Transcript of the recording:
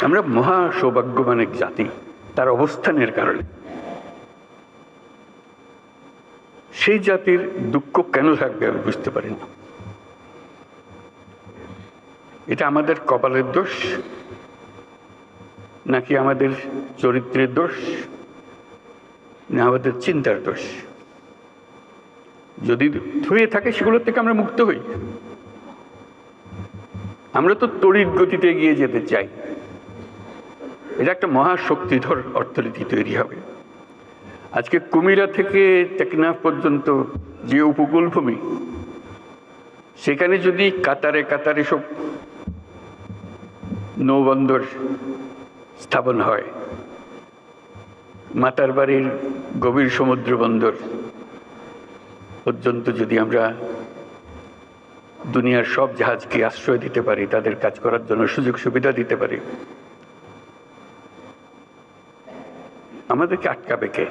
আমরা মহা সৌভাগ্যবান এক জাতি তার অবস্থানের কারণে। সেই জাতির দুঃখ কেন থাকবে আমি বুঝতে পারি না। এটা আমাদের কপালের দোষ নাকি আমাদের চরিত্রের দোষ না আমাদের চিন্তার দোষ? যদি হয়ে থাকে সেগুলোর থেকে আমরা মুক্ত হই। আমরা তো তড়িৎ গতিতে এগিয়ে যেতে চাই। এটা একটা মহাশক্তিধর অর্থনীতি তৈরি হবে। আজকে কুমিরা থেকে টেকনাফ পর্যন্ত যে উপকূল ভূমি, সেখানে যদি কাতারে কাতারে সব নৌবন্দর স্থাপন হয়, মাতার বাড়ির গভীর সমুদ্র বন্দর পর্যন্ত যদি আমরা দুনিয়ার সব জাহাজকে আশ্রয় দিতে পারি, তাদের কাজ করার জন্য সুযোগ সুবিধা দিতে পারি, আমাদেরকে আটকাবে কে?